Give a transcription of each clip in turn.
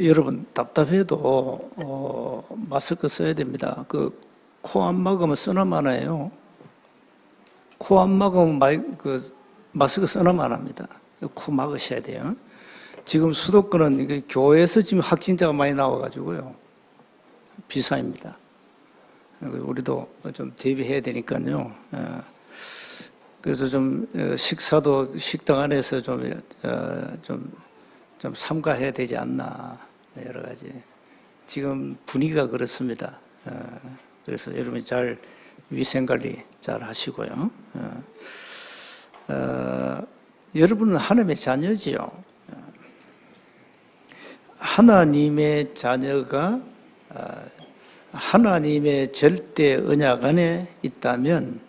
여러분 답답해도 마스크 써야 됩니다. 코 안 막으면 쓰나마나요. 코 안 막으면 마스크 쓰나마나 합니다. 코 막으셔야 돼요. 지금 수도권은 교회에서 지금 확진자가 많이 나와가지고요. 비상입니다. 우리도 좀 대비해야 되니까요. 그래서 좀 식사도 식당 안에서 좀 삼가해야 되지 않나, 여러 가지. 지금 분위기가 그렇습니다. 그래서 여러분이 잘 위생관리 잘 하시고요. 여러분은 하나님의 자녀지요. 하나님의 자녀가 하나님의 절대 언약 안에 있다면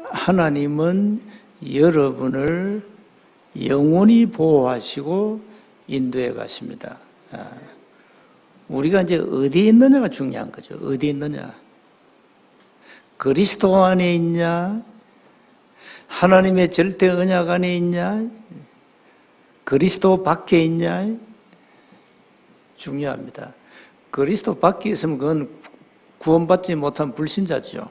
하나님은 여러분을 영원히 보호하시고 인도해 가십니다. 우리가 이제 어디에 있느냐가 중요한 거죠. 어디에 있느냐. 그리스도 안에 있냐? 하나님의 절대 언약 안에 있냐? 그리스도 밖에 있냐? 중요합니다. 그리스도 밖에 있으면 그건 구원받지 못한 불신자죠.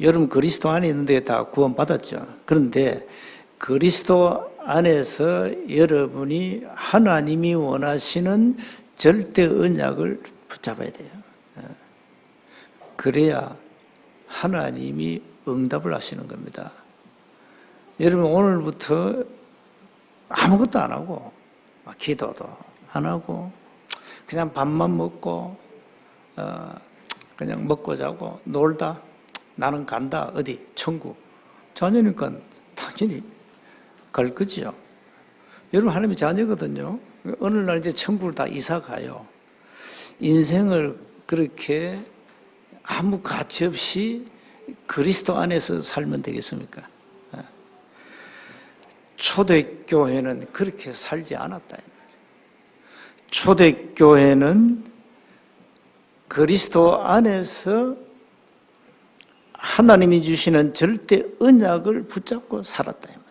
여러분 그리스도 안에 있는데 다 구원받았죠. 그런데 그리스도 안에서 여러분이 하나님이 원하시는 절대 언약을 붙잡아야 돼요. 그래야 하나님이 응답을 하시는 겁니다. 여러분 오늘부터 아무것도 안 하고 기도도 안 하고 그냥 밥만 먹고 그냥 먹고 자고 놀다 나는 간다 어디 천국 자녀니까 당연히 갈 거지요. 여러분 하나님의 자녀거든요. 어느 날 이제 천국을 다 이사 가요. 인생을 그렇게 아무 가치 없이 그리스도 안에서 살면 되겠습니까? 초대교회는 그렇게 살지 않았다. 초대교회는 그리스도 안에서 하나님이 주시는 절대 언약을 붙잡고 살았다.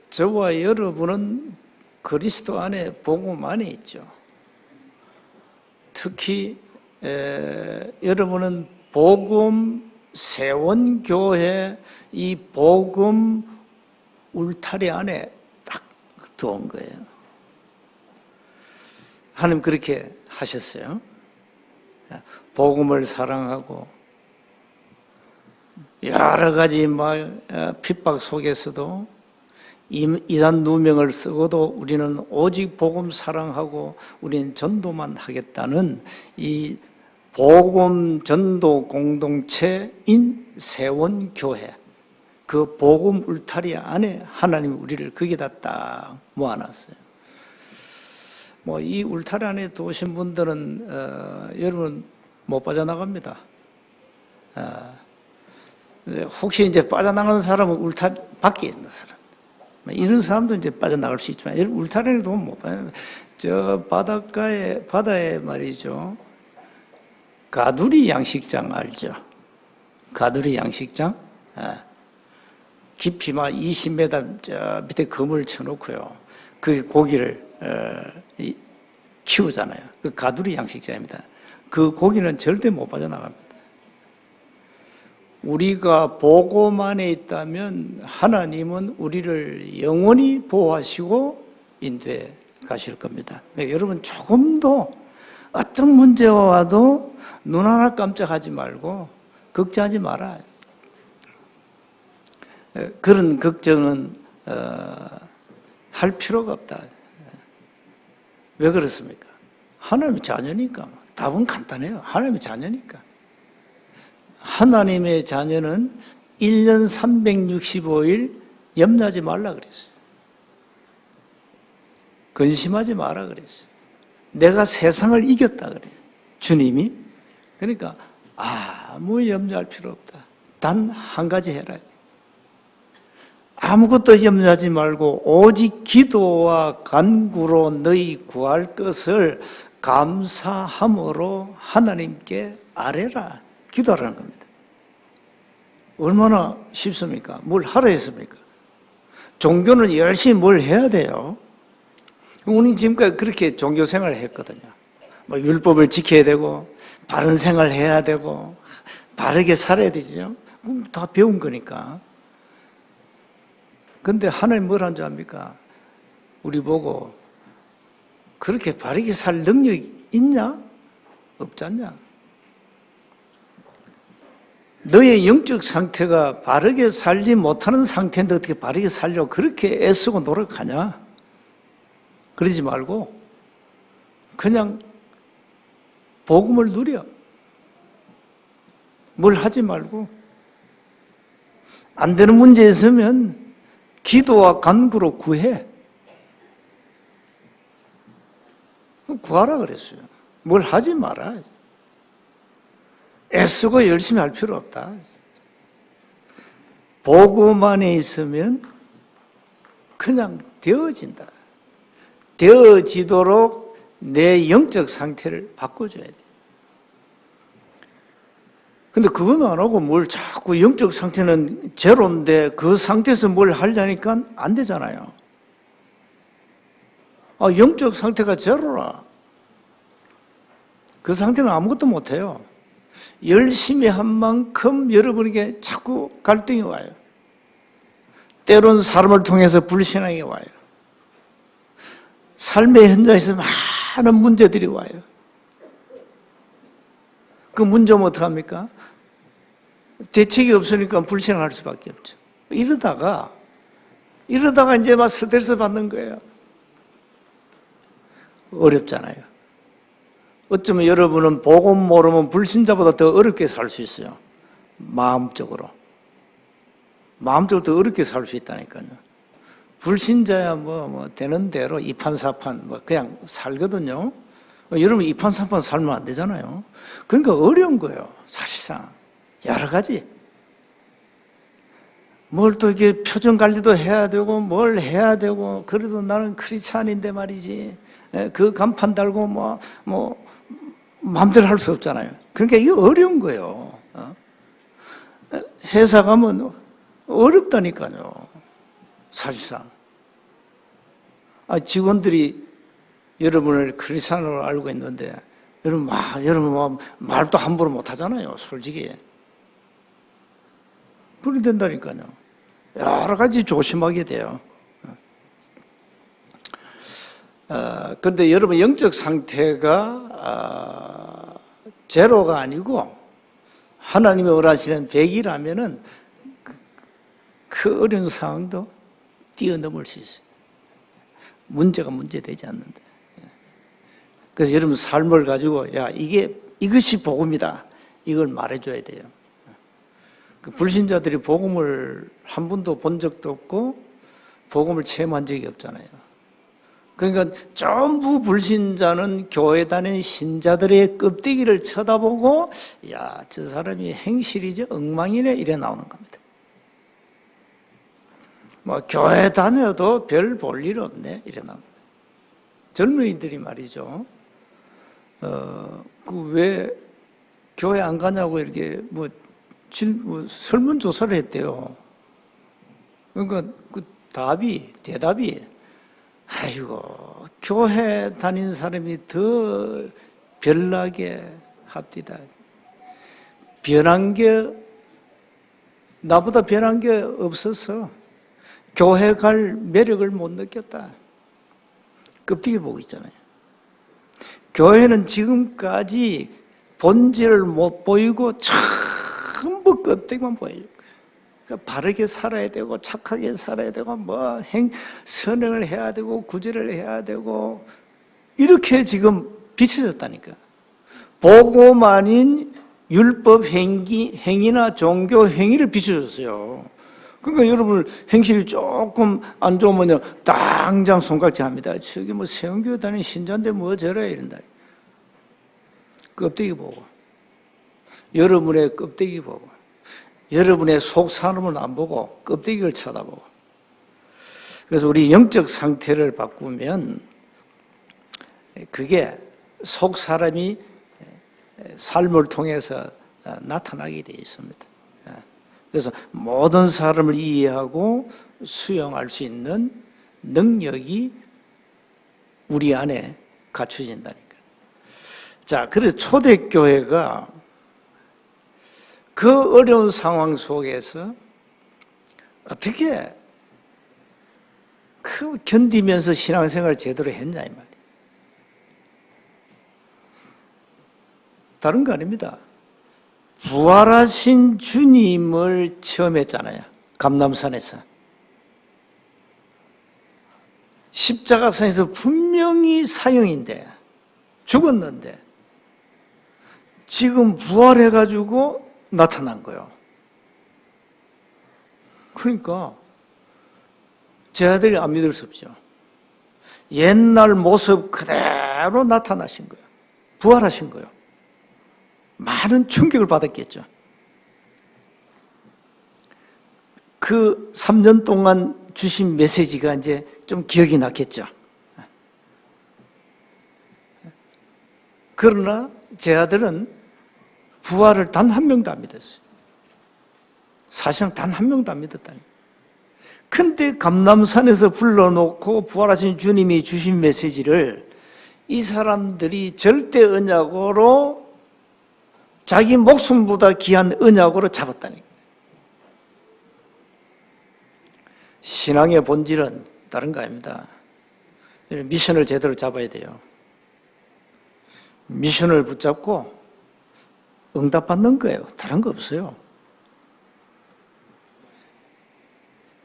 저와 여러분은 그리스도 안에 복음 안에 있죠. 특히 여러분은 복음 세원교회 이 복음 울타리 안에 딱 들어온 거예요. 하나님 그렇게 하셨어요. 복음을 사랑하고 여러 가지 핍박 속에서도 이단 누명을 쓰고도 우리는 오직 복음 사랑하고 우리는 전도만 하겠다는 이 복음 전도 공동체인 세원교회 그 복음 울타리 안에 하나님 우리를 거기다 딱 모아놨어요. 이 울타리 안에 도신 분들은 여러분 못 빠져나갑니다. 혹시 이제 빠져나가는 사람은 울타리 밖에 있는 사람. 이런 사람도 이제 빠져나갈 수 있지만, 울타리에도 못 빠져. 저 바다에 말이죠. 가두리 양식장 알죠? 가두리 양식장? 깊이 20m 저 밑에 그물 쳐놓고요. 그 고기를 키우잖아요. 그 가두리 양식장입니다. 그 고기는 절대 못 빠져나갑니다. 우리가 복음 안에 있다면 하나님은 우리를 영원히 보호하시고 인도해 가실 겁니다. 그러니까 여러분 조금도 어떤 문제가 와도 눈 하나 깜짝하지 말고 걱정하지 마라. 그런 걱정은 할 필요가 없다. 왜 그렇습니까? 하나님의 자녀니까. 답은 간단해요. 하나님의 자녀니까. 하나님의 자녀는 1년 365일 염려하지 말라 그랬어요. 근심하지 마라 그랬어요. 내가 세상을 이겼다 그래요. 주님이. 그러니까 아무 염려할 필요 없다. 단 한 가지 해라. 아무것도 염려하지 말고 오직 기도와 간구로 너희 구할 것을 감사함으로 하나님께 아뢰라. 기도하라는 겁니다. 얼마나 쉽습니까? 뭘 하라 했습니까? 종교는 열심히 뭘 해야 돼요. 우리 지금까지 그렇게 종교 생활을 했거든요. 뭐 율법을 지켜야 되고, 바른 생활을 해야 되고, 바르게 살아야 되죠. 다 배운 거니까. 근데 하나님 뭘 한 줄 압니까? 우리 보고, 그렇게 바르게 살 능력이 있냐? 없지 않냐? 너의 영적 상태가 바르게 살지 못하는 상태인데 어떻게 바르게 살려고 그렇게 애쓰고 노력하냐? 그러지 말고 그냥 복음을 누려. 뭘 하지 말고 안 되는 문제 있으면 기도와 간구로 구해. 구하라 그랬어요. 뭘 하지 마라. 애쓰고 열심히 할 필요 없다. 복음 안에 있으면 그냥 되어진다. 되어지도록 내 영적 상태를 바꿔줘야 돼. 근데 그건 안 하고 뭘 자꾸 영적 상태는 제로인데 그 상태에서 뭘 하려니까 안 되잖아요. 영적 상태가 제로라. 그 상태는 아무것도 못해요. 열심히 한 만큼 여러분에게 자꾸 갈등이 와요. 때로는 사람을 통해서 불신앙이 와요. 삶의 현장에서 많은 문제들이 와요. 그 문제는 어떡합니까? 대책이 없으니까 불신앙할 수밖에 없죠. 이러다가 이제 막 스트레스 받는 거예요. 어렵잖아요. 어쩌면 여러분은 복음 모르면 불신자보다 더 어렵게 살 수 있어요. 마음적으로 더 어렵게 살 수 있다니까요. 불신자야 뭐 되는 대로 이판사판 그냥 살거든요. 여러분 이판사판 살면 안 되잖아요. 그러니까 어려운 거예요. 사실상 여러 가지 뭘 또 이게 표정 관리도 해야 되고 뭘 해야 되고 그래도 나는 크리스찬인데 말이지. 그 간판 달고 뭐 마음대로 할 수 없잖아요. 그러니까 이게 어려운 거예요. 회사 가면 어렵다니까요. 사실상. 직원들이 여러분을 크리스찬으로 알고 있는데 여러분 말도 함부로 못 하잖아요. 솔직히. 그렇게 된다니까요. 여러 가지 조심하게 돼요. 근데 여러분 영적 상태가 제로가 아니고 하나님이 원하시는 100이라면은 그 어려운 상황도 뛰어넘을 수 있어요. 문제가 문제되지 않는데. 그래서 여러분 삶을 가지고 이것이 복음이다. 이걸 말해줘야 돼요. 그 불신자들이 복음을 한 번도 본 적도 없고 복음을 체험한 적이 없잖아요. 그러니까 전부 불신자는 교회 다니는 신자들의 껍데기를 쳐다보고 저 사람이 행실이죠 엉망이네 이래 나오는 겁니다. 교회 다녀도 별 볼 일 없네 이래 나옵니다. 젊은이들이 말이죠. 왜 교회 안 가냐고 이렇게 설문조사를 했대요. 그러니까 대답이 아이고, 교회 다닌 사람이 더 별나게 합디다. 나보다 변한 게 없어서 교회 갈 매력을 못 느꼈다. 껍데기 보고 있잖아요. 교회는 지금까지 본질을 못 보이고 전부 껍데기만 보여요. 바르게 살아야 되고 착하게 살아야 되고 선행을 해야 되고 구제를 해야 되고 이렇게 지금 비춰졌다니까. 복음 아닌 율법 행위나 종교 행위를 비춰줬어요. 그러니까 여러분 행실이 조금 안 좋으면요 당장 손깍지 합니다. 저기 세운교회 다니는 신자인데 저래 이런다. 껍데기 보고 여러분의 껍데기 보고 여러분의 속 사람은 안 보고 껍데기를 쳐다보고. 그래서 우리 영적 상태를 바꾸면 그게 속 사람이 삶을 통해서 나타나게 되어 있습니다. 그래서 모든 사람을 이해하고 수용할 수 있는 능력이 우리 안에 갖춰진다니까. 자, 그래서 초대교회가 그 어려운 상황 속에서 어떻게 그 견디면서 신앙생활을 제대로 했냐 이 말이에요. 다른 거 아닙니다. 부활하신 주님을 체험했잖아요. 감람산에서. 십자가산에서 분명히 사형인데 죽었는데 지금 부활해가지고 나타난 거예요. 그러니까 제 아들이 안 믿을 수 없죠. 옛날 모습 그대로 나타나신 거예요. 부활하신 거예요. 많은 충격을 받았겠죠. 그 3년 동안 주신 메시지가 이제 좀 기억이 났겠죠. 그러나 제 아들은 부활을 단 한 명도 안 믿었어요. 사실은 단 한 명도 안 믿었다니. 근데 감람산에서 불러놓고 부활하신 주님이 주신 메시지를 이 사람들이 절대 언약으로 자기 목숨보다 귀한 언약으로 잡았다니. 신앙의 본질은 다른 거 아닙니다. 미션을 제대로 잡아야 돼요. 미션을 붙잡고 응답받는 거예요. 다른 거 없어요.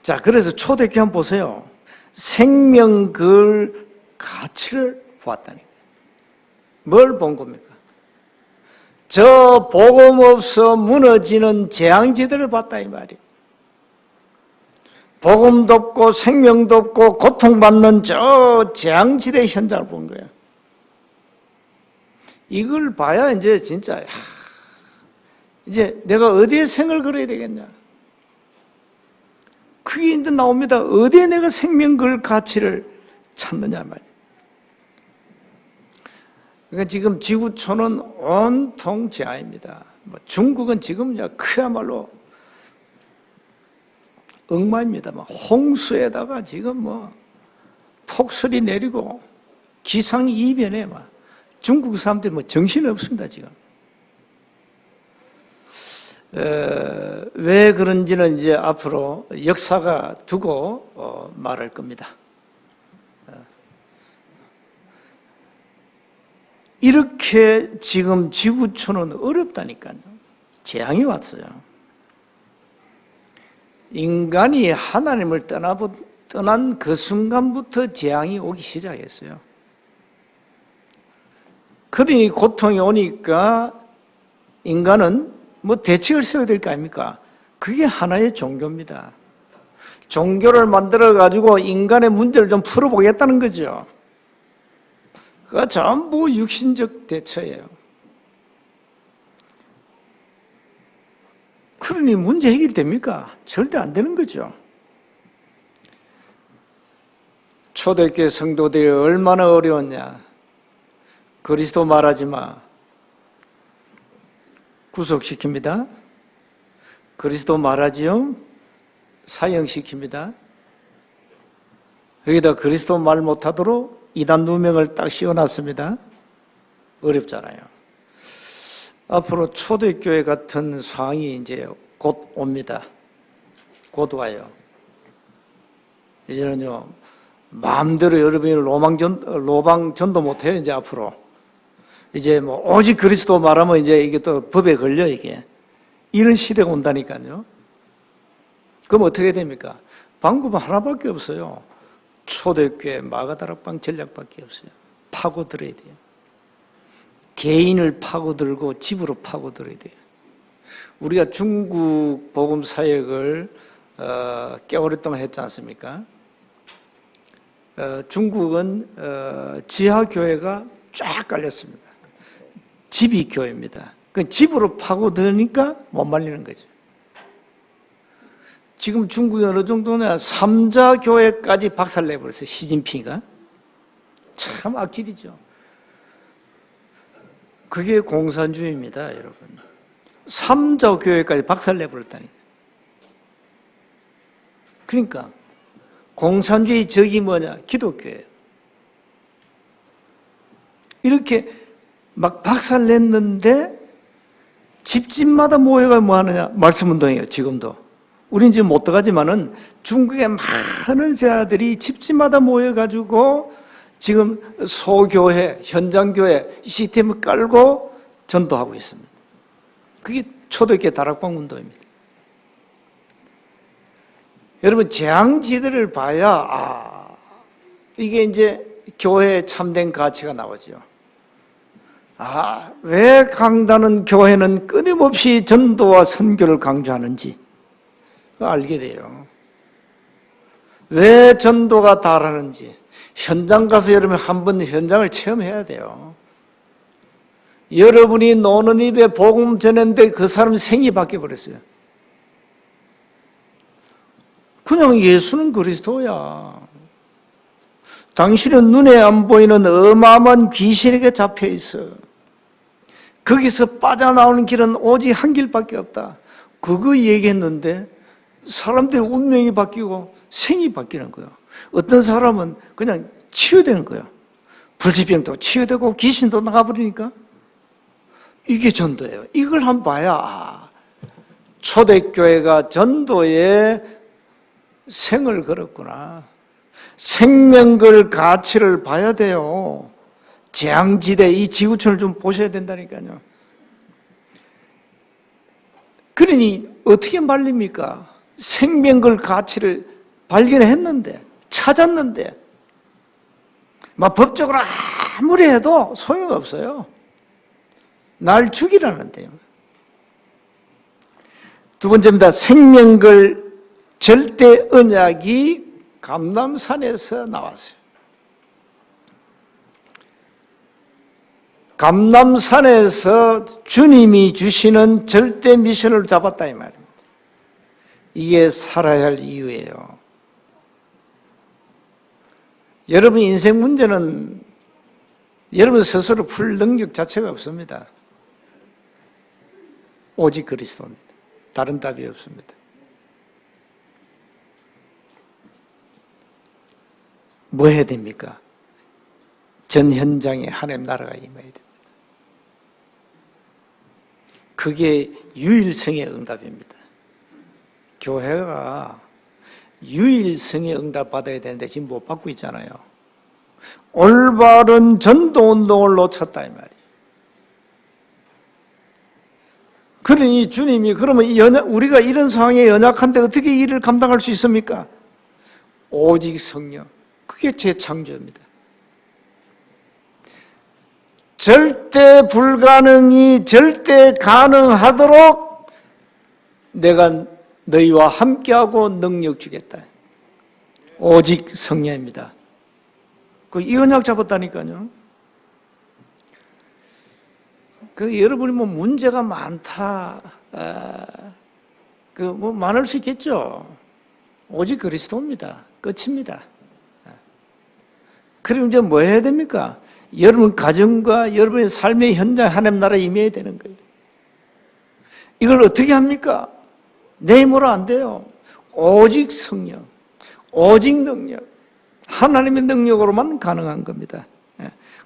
자, 그래서 초대교회 한번 보세요. 생명 그 가치를 보았다니까요. 뭘 본 겁니까? 저 복음 없어 무너지는 재앙지대를 봤다 이 말이에요. 복음도 없고 생명도 없고 고통받는 저 재앙지대 현장을 본 거예요. 이걸 봐야 이제 진짜 이제 내가 어디에 생을 걸어야 되겠냐. 그게 이제 나옵니다. 어디에 내가 생명 걸 가치를 찾느냐 말이에요. 그러니까 지금 지구촌은 온통 재앙입니다. 중국은 지금 그야말로 엉망입니다. 홍수에다가 지금 폭설이 내리고 기상이변에 중국 사람들이 정신이 없습니다, 지금. 왜 그런지는 이제 앞으로 역사가 두고 말할 겁니다. 이렇게 지금 지구촌은 어렵다니까요. 재앙이 왔어요. 인간이 하나님을 떠난 그 순간부터 재앙이 오기 시작했어요. 그러니 고통이 오니까 인간은 대책을 세워야 될 거 아닙니까? 그게 하나의 종교입니다. 종교를 만들어가지고 인간의 문제를 좀 풀어보겠다는 거죠. 그거 전부 육신적 대처예요. 그러니 문제 해결됩니까? 절대 안 되는 거죠. 초대교회 성도들이 얼마나 어려웠냐. 그리스도 말하지 마. 구속시킵니다. 그리스도 말하지요. 사형시킵니다. 여기다 그리스도 말 못하도록 이단 누명을 딱 씌워놨습니다. 어렵잖아요. 앞으로 초대교회 같은 상황이 이제 곧 옵니다. 곧 와요. 이제는요, 마음대로 여러분이 로방전도 못해요, 이제 앞으로. 이제 오직 그리스도 말하면 이제 이게 또 법에 걸려, 이게. 이런 시대가 온다니까요. 그럼 어떻게 됩니까? 방법은 하나밖에 없어요. 초대교회 마가다락방 전략밖에 없어요. 파고들어야 돼요. 개인을 파고들고 집으로 파고들어야 돼요. 우리가 중국 복음 사역을 꽤 오랫동안 했지 않습니까? 중국은 지하교회가 쫙 깔렸습니다. 집이 교회입니다. 그 집으로 파고드니까 못 말리는 거죠. 지금 중국이 어느 정도냐, 3자 교회까지 박살내버렸어요. 시진핑이가. 참 악질이죠. 그게 공산주의입니다, 여러분. 3자 교회까지 박살내버렸다니까. 그러니까 공산주의 적이 뭐냐? 기독교예요. 이렇게 막 박살냈는데 집집마다 모여가 뭐 하느냐? 말씀운동이에요, 지금도. 우린 지금 못 들어가지만은 중국의 많은 제자들이 집집마다 모여가지고 지금 소교회, 현장교회 시스템을 깔고 전도하고 있습니다. 그게 초대교회 다락방 운동입니다. 여러분, 재앙지대를 봐야, 이게 이제 교회의 참된 가치가 나오죠. 왜 강단은 교회는 끊임없이 전도와 선교를 강조하는지 알게 돼요. 왜 전도가 다르는지 현장 가서 여러분 한번 현장을 체험해야 돼요. 여러분이 노는 입에 복음 전했는데 그 사람 생이 바뀌어버렸어요. 그냥 예수는 그리스도야. 당신은 눈에 안 보이는 어마어마한 귀신에게 잡혀 있어. 거기서 빠져나오는 길은 오직 한 길밖에 없다. 그거 얘기했는데 사람들의 운명이 바뀌고 생이 바뀌는 거예요. 어떤 사람은 그냥 치유되는 거예요. 불치병도 치유되고 귀신도 나가버리니까. 이게 전도예요. 이걸 한번 봐야 초대교회가 전도에 생을 걸었구나. 생명걸 가치를 봐야 돼요. 재앙지대 이 지구촌을 좀 보셔야 된다니까요. 그러니 어떻게 말립니까? 생명걸 가치를 발견했는데, 찾았는데 막 법적으로 아무리 해도 소용없어요. 날 죽이라는데요. 두 번째입니다. 생명걸 절대 언약이 감람산에서 나왔어요. 감람산에서 주님이 주시는 절대 미션을 잡았다 이 말입니다. 이게 살아야 할 이유예요. 여러분 인생 문제는 여러분 스스로 풀 능력 자체가 없습니다. 오직 그리스도입니다. 다른 답이 없습니다. 뭐 해야 됩니까? 전 현장에 하나님 나라가 임해야 됩니다. 그게 유일성의 응답입니다. 교회가 유일성의 응답 받아야 되는데 지금 못 받고 있잖아요. 올바른 전도운동을 놓쳤다 이 말이에요. 그러니 주님이 그러면 우리가 이런 상황에 연약한데 어떻게 이 일을 감당할 수 있습니까? 오직 성령. 그게 재창조입니다. 절대 불가능이 절대 가능하도록 내가 너희와 함께하고 능력 주겠다. 오직 성령입니다. 이 언약 잡았다니까요. 여러분이 뭐 문제가 많다, 뭐 많을 수 있겠죠. 오직 그리스도입니다. 끝입니다. 그럼 이제 뭐 해야 됩니까? 여러분 가정과 여러분의 삶의 현장 하나님 나라에 임해야 되는 거예요. 이걸 어떻게 합니까? 내 힘으로 안 돼요. 오직 성령, 오직 능력, 하나님의 능력으로만 가능한 겁니다.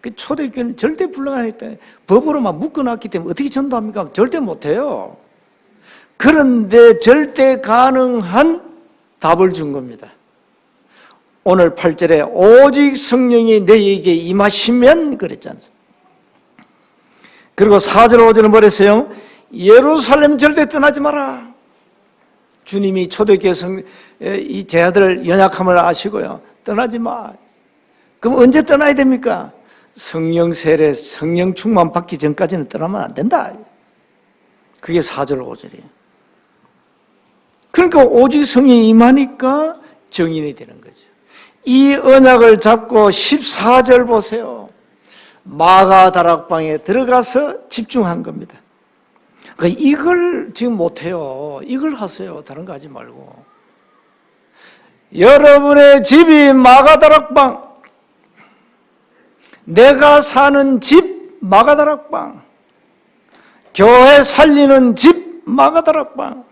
그 초대교회는 절대 불가능했다. 법으로만 묶어놨기 때문에 어떻게 전도합니까? 절대 못해요. 그런데 절대 가능한 답을 준 겁니다. 오늘 8절에 오직 성령이 너희에게 임하시면 그랬지 않습니까? 그리고 4절 5절은 뭐랬어요? 예루살렘 절대 떠나지 마라. 주님이 초대교회 이 제자들 연약함을 아시고요. 떠나지 마. 그럼 언제 떠나야 됩니까? 성령 세례, 성령 충만 받기 전까지는 떠나면 안 된다. 그게 4절 5절이에요. 그러니까 오직 성령이 임하니까 정인이 되는 거죠. 이 언약을 잡고 14절 보세요. 마가 다락방에 들어가서 집중한 겁니다. 그러니까 이걸 지금 못해요. 이걸 하세요. 다른 거 하지 말고. 여러분의 집이 마가 다락방, 내가 사는 집 마가 다락방, 교회 살리는 집 마가 다락방.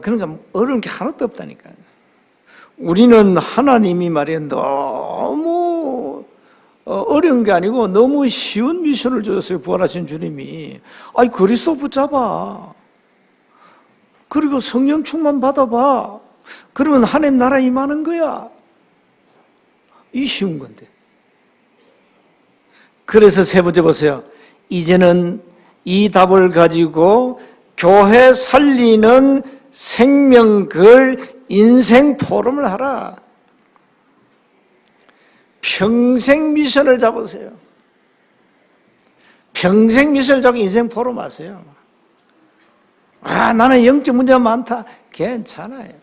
그러니까 어려운 게 하나도 없다니까요. 우리는 하나님이 말이야 너무 어려운 게 아니고 너무 쉬운 미션을 주셨어요. 부활하신 주님이. 아이, 그리스도 붙잡아. 그리고 성령 충만 받아봐. 그러면 하나님 나라 임하는 거야. 이 쉬운 건데. 그래서 세 번째 보세요. 이제는 이 답을 가지고 교회 살리는 생명글 인생 포럼을 하라. 평생 미션을 잡으세요. 평생 미션을 잡고 인생 포럼 하세요. 아, 나는 영적 문제가 많다. 괜찮아요.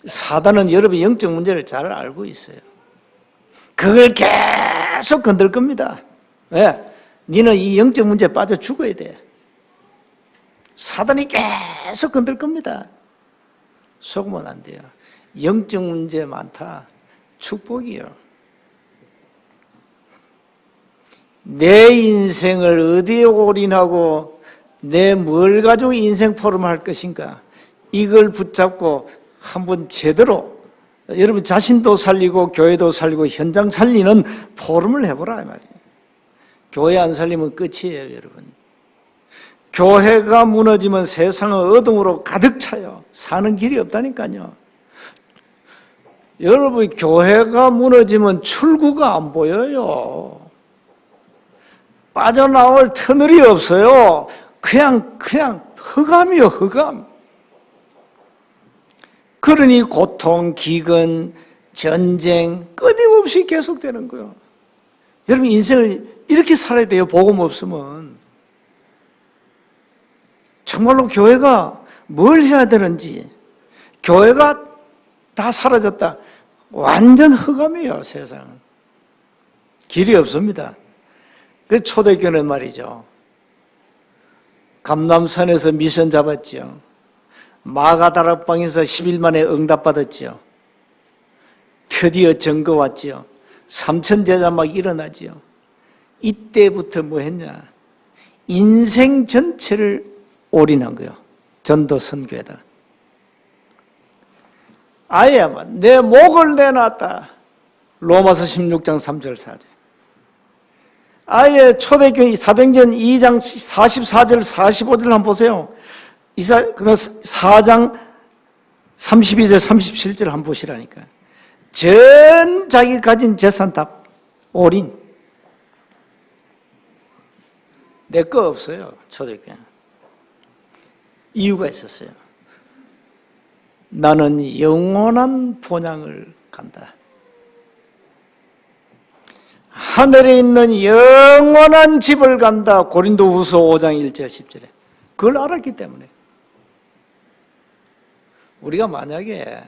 사단은 여러분의 영적 문제를 잘 알고 있어요. 그걸 계속 건들 겁니다. 왜? 너는 이 영적 문제에 빠져 죽어야 돼. 사단이 계속 건들 겁니다. 속으면 안 돼요. 영적 문제 많다. 축복이요. 내 인생을 어디에 올인하고 내 뭘 가지고 인생 포럼을 할 것인가, 이걸 붙잡고 한번 제대로 여러분 자신도 살리고 교회도 살리고 현장 살리는 포럼을 해보라 이 말이에요. 교회 안 살리면 끝이에요, 여러분. 교회가 무너지면 세상은 어둠으로 가득 차요. 사는 길이 없다니까요. 여러분, 교회가 무너지면 출구가 안 보여요. 빠져나올 터널이 없어요. 그냥 흑암이요, 흑암. 그러니 고통, 기근, 전쟁 끊임없이 계속되는 거예요. 여러분, 인생을 이렇게 살아야 돼요. 복음 없으면. 정말로 교회가 뭘 해야 되는지, 교회가 다 사라졌다. 완전 흑암이에요, 세상은. 길이 없습니다. 그 초대교회는 말이죠. 감람산에서 미션 잡았지요. 마가다락방에서 10일 만에 응답받았지요. 드디어 증거 왔지요. 3천 제자 막 일어나지요. 이때부터 뭐 했냐? 인생 전체를 올인한 거예요. 전도 선교에다. 아예 내 목을 내놨다. 로마서 16장 3절 4절. 아예 초대교회 사도행전 2장 44절 45절 한번 보세요. 4장 32절 37절 한번 보시라니까. 전 자기 가진 재산 다 올인. 내 거 없어요, 초대교회는. 이유가 있었어요. 나는 영원한 본향을 간다. 하늘에 있는 영원한 집을 간다. 고린도후서 5장 1절 10절에. 그걸 알았기 때문에. 우리가 만약에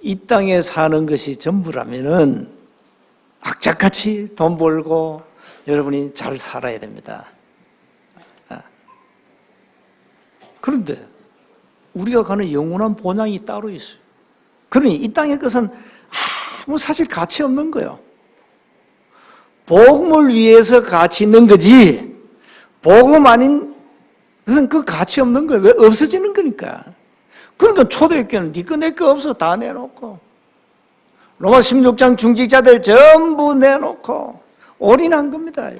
이 땅에 사는 것이 전부라면은 악착같이 돈 벌고 여러분이 잘 살아야 됩니다. 그런데 우리가 가는 영원한 본향이 따로 있어요. 그러니 이 땅의 것은 아무 사실 가치 없는 거예요. 복음을 위해서 가치 있는 거지, 복음 아닌 것은 그 가치 없는 거예요. 왜? 없어지는 거니까. 그러니까 초대교회는 네 거 내 거 없어 다 내놓고, 로마 16장 중직자들 전부 내놓고 올인한 겁니다.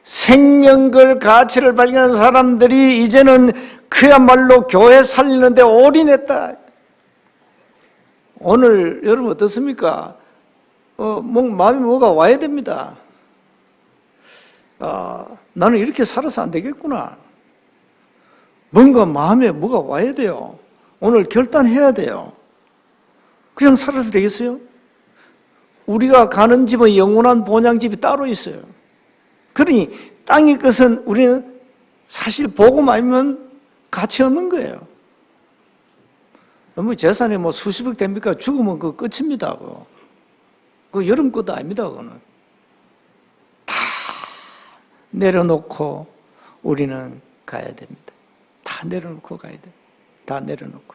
생명걸 가치를 발견한 사람들이 이제는 그야말로 교회 살리는데 올인했다. 오늘 여러분 어떻습니까? 마음이 뭐가 와야 됩니다. 나는 이렇게 살아서 안 되겠구나. 뭔가 마음에 뭐가 와야 돼요. 오늘 결단해야 돼요. 그냥 살아서 되겠어요? 우리가 가는 집은 영원한 본향집이 따로 있어요. 그러니 땅의 것은 우리는 사실 복음 아니면 가치 없는 거예요. 너무 재산이 뭐 수십억 됩니까? 죽으면 그 끝입니다. 그 여름 것도 아닙니다. 그거는 다 내려놓고 우리는 가야 됩니다. 다 내려놓고 가야 돼요. 다 내려놓고.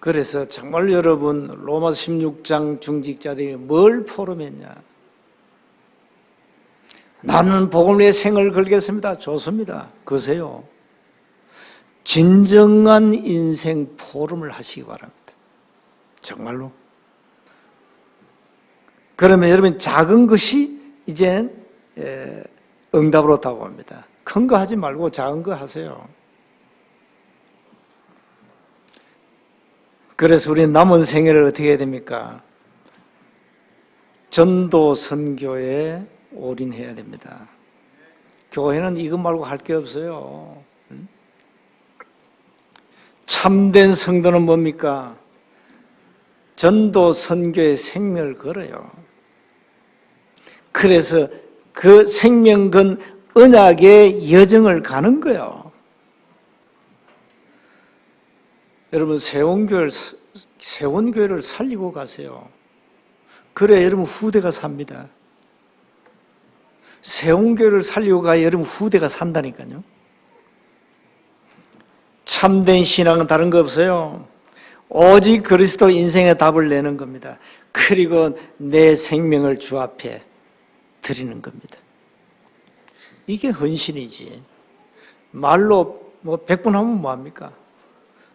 그래서 정말 여러분, 로마서 16장 중직자들이 뭘 포럼했냐? 나는 복음의 생을 걸겠습니다. 좋습니다. 그러세요. 진정한 인생 포럼을 하시기 바랍니다. 정말로. 그러면 여러분 작은 것이 이제는 응답으로 다가옵니다. 큰 거 하지 말고 작은 거 하세요. 그래서 우리 남은 생애를 어떻게 해야 됩니까? 전도 선교에 올인해야 됩니다. 교회는 이것 말고 할 게 없어요. 참된 성도는 뭡니까? 전도 선교의 생명을 걸어요. 그래서 그 생명 건 언약의 여정을 가는 거예요. 여러분 세원교회를 살리고 가세요. 그래 여러분 후대가 삽니다. 세원교회를 살리고 가야 여러분 후대가 산다니까요. 참된 신앙은 다른 거 없어요. 오직 그리스도 인생의 답을 내는 겁니다. 그리고 내 생명을 주 앞에 드리는 겁니다. 이게 헌신이지. 말로 100번 하면 뭐합니까?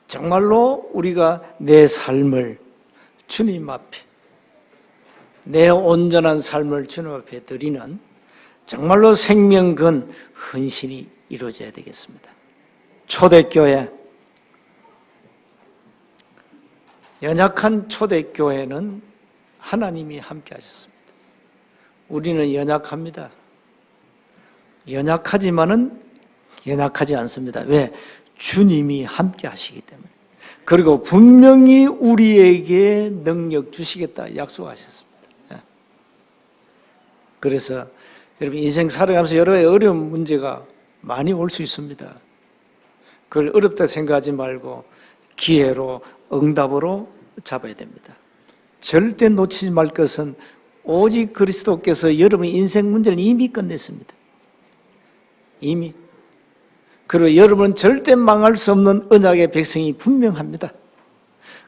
정말로 우리가 내 삶을 주님 앞에, 내 온전한 삶을 주님 앞에 드리는 정말로 생명 건 헌신이 이루어져야 되겠습니다. 초대교회, 연약한 초대교회는 하나님이 함께 하셨습니다. 우리는 연약합니다. 연약하지만은 연약하지 않습니다. 왜? 주님이 함께 하시기 때문에. 그리고 분명히 우리에게 능력 주시겠다 약속하셨습니다. 그래서 여러분 인생 살아가면서 여러 어려운 문제가 많이 올 수 있습니다. 그걸 어렵다 생각하지 말고 기회로 응답으로 잡아야 됩니다. 절대 놓치지 말 것은 오직 그리스도께서 여러분의 인생 문제를 이미 끝냈습니다. 이미. 그리고 여러분은 절대 망할 수 없는 언약의 백성이 분명합니다.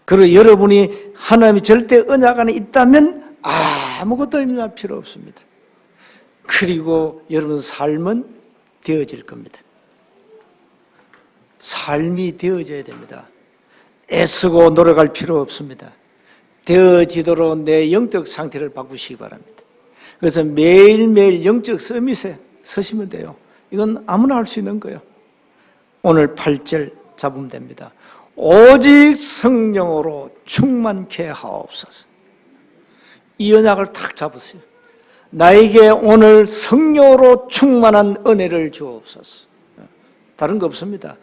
그리고 여러분이 하나님이 절대 언약 안에 있다면 아무것도 염려할 필요 없습니다. 그리고 여러분 삶은 되어질 겁니다. 삶이 되어져야 됩니다. 애쓰고 노력할 필요 없습니다. 되어지도록 내 영적 상태를 바꾸시기 바랍니다. 그래서 매일매일 영적 서밋에 서시면 돼요. 이건 아무나 할 수 있는 거예요. 오늘 8절 잡으면 됩니다. 오직 성령으로 충만케 하옵소서. 이 언약을 탁 잡으세요. 나에게 오늘 성령으로 충만한 은혜를 주옵소서. 다른 거 없습니다.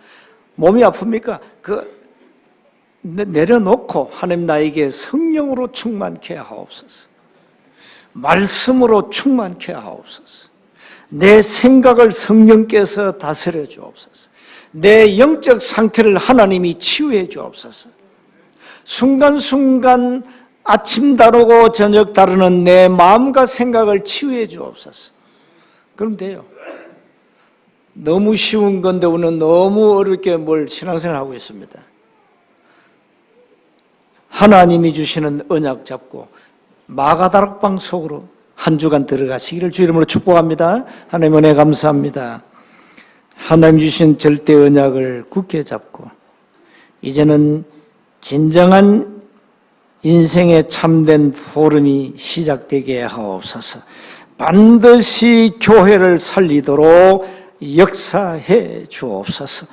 몸이 아픕니까? 내려놓고 하나님 나에게 성령으로 충만케 하옵소서. 말씀으로 충만케 하옵소서. 내 생각을 성령께서 다스려 주옵소서. 내 영적 상태를 하나님이 치유해 주옵소서. 순간순간 아침 다르고 저녁 다르는 내 마음과 생각을 치유해 주옵소서. 그럼 돼요. 너무 쉬운 건데 우리는 너무 어렵게 신앙생활하고 있습니다. 하나님이 주시는 언약 잡고 마가다락방 속으로 한 주간 들어가시기를 주 이름으로 축복합니다. 하나님 은혜 감사합니다. 하나님 주신 절대 언약을 굳게 잡고 이제는 진정한 인생의 참된 포럼이 시작되게 하옵소서. 반드시 교회를 살리도록 역사해 주옵소서.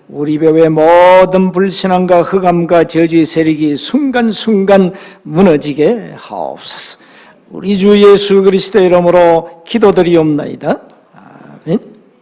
우리 배우의 모든 불신앙과 흑암과 저주의 세력이 순간순간 무너지게 하옵소서. 우리 주 예수 그리스도의 이름으로 기도드리옵나이다. 아멘.